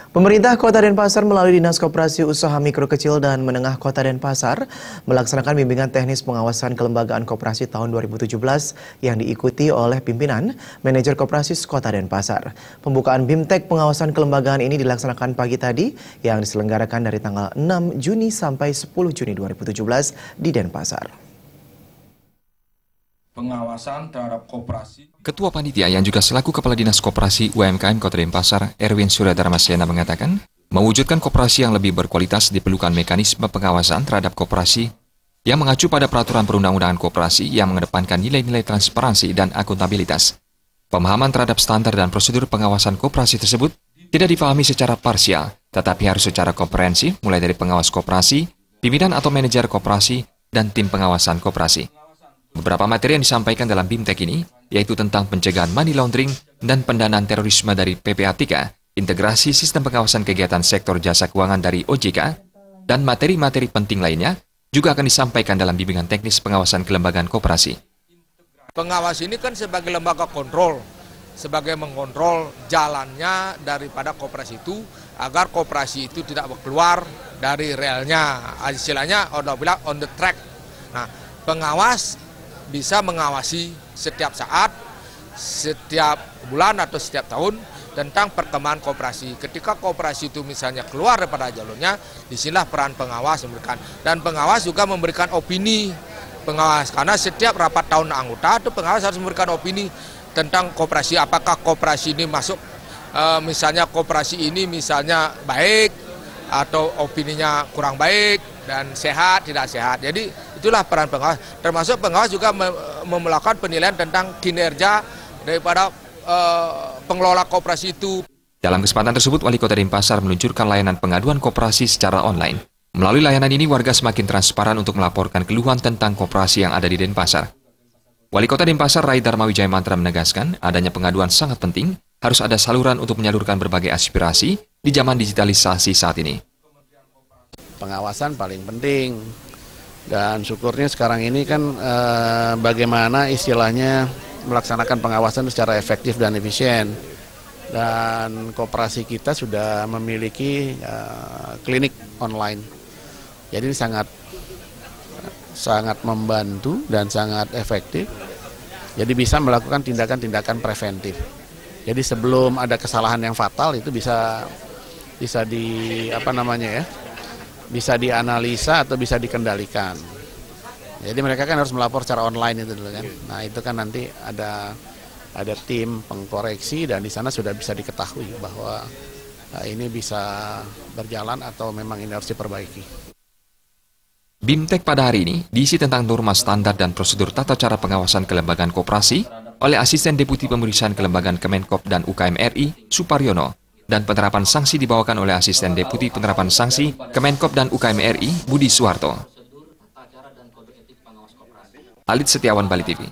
Pemerintah Kota Denpasar melalui Dinas Koperasi Usaha Mikro Kecil dan Menengah Kota Denpasar melaksanakan bimbingan teknis pengawasan kelembagaan koperasi tahun 2017 yang diikuti oleh pimpinan manajer koperasi Kota Denpasar. Pembukaan BIMTEK pengawasan kelembagaan ini dilaksanakan pagi tadi yang diselenggarakan dari tanggal 6 Juni sampai 10 Juni 2017 di Denpasar. Pengawasan terhadap koperasi. Ketua Panitia yang juga selaku Kepala Dinas Koperasi UMKM Kota Denpasar, Erwin Suryadharmasena mengatakan, mewujudkan koperasi yang lebih berkualitas diperlukan mekanisme pengawasan terhadap koperasi yang mengacu pada peraturan perundang-undangan koperasi yang mengedepankan nilai-nilai transparansi dan akuntabilitas. Pemahaman terhadap standar dan prosedur pengawasan koperasi tersebut tidak dipahami secara parsial, tetapi harus secara komprehensif mulai dari pengawas koperasi, pimpinan atau manajer koperasi, dan tim pengawasan koperasi. Beberapa materi yang disampaikan dalam BIMTEK ini, yaitu tentang pencegahan money laundering dan pendanaan terorisme dari PPATK, integrasi sistem pengawasan kegiatan sektor jasa keuangan dari OJK, dan materi-materi penting lainnya, juga akan disampaikan dalam bimbingan teknis pengawasan kelembagaan koperasi. Pengawas ini kan sebagai lembaga kontrol, sebagai mengontrol jalannya daripada koperasi itu, agar koperasi itu tidak keluar dari relnya, istilahnya orang bilang on the track. Nah, pengawas bisa mengawasi setiap saat, setiap bulan atau setiap tahun tentang perkembangan koperasi. Ketika koperasi itu misalnya keluar daripada jalurnya, disinilah peran pengawas memberikan. Dan pengawas juga memberikan opini pengawas, karena setiap rapat tahun anggota itu pengawas harus memberikan opini tentang koperasi. Apakah koperasi ini masuk, misalnya koperasi ini misalnya baik atau opininya kurang baik dan sehat, tidak sehat. Jadi itulah peran pengawas. Termasuk pengawas juga melakukan penilaian tentang kinerja daripada pengelola koperasi itu. Dalam kesempatan tersebut, Wali Kota Denpasar meluncurkan layanan pengaduan koperasi secara online. Melalui layanan ini, warga semakin transparan untuk melaporkan keluhan tentang koperasi yang ada di Denpasar. Wali Kota Denpasar, Rai Dharma Wijaya Mantra menegaskan, adanya pengaduan sangat penting, harus ada saluran untuk menyalurkan berbagai aspirasi di zaman digitalisasi saat ini. Pengawasan paling penting, dan syukurnya sekarang ini kan bagaimana istilahnya melaksanakan pengawasan secara efektif dan efisien. Dan koperasi kita sudah memiliki klinik online, jadi ini sangat membantu dan sangat efektif. Jadi bisa melakukan tindakan-tindakan preventif. Jadi sebelum ada kesalahan yang fatal itu bisa bisa dianalisa atau bisa dikendalikan. Jadi mereka kan harus melapor secara online itu dulu kan. Nah itu kan nanti ada tim pengkoreksi dan di sana sudah bisa diketahui bahwa ini bisa berjalan atau memang ini harus diperbaiki. BIMTEK pada hari ini diisi tentang norma standar dan prosedur tata cara pengawasan kelembagaan koperasi oleh Asisten Deputi Pemeriksaan Kelembagaan Kemenkop dan UKM RI, Suparyono, dan penerapan sanksi dibawakan oleh Asisten Deputi Penerapan Sanksi Kemenkop dan UKM RI, Budi Suharto. Alit Setiawan, Bali TV.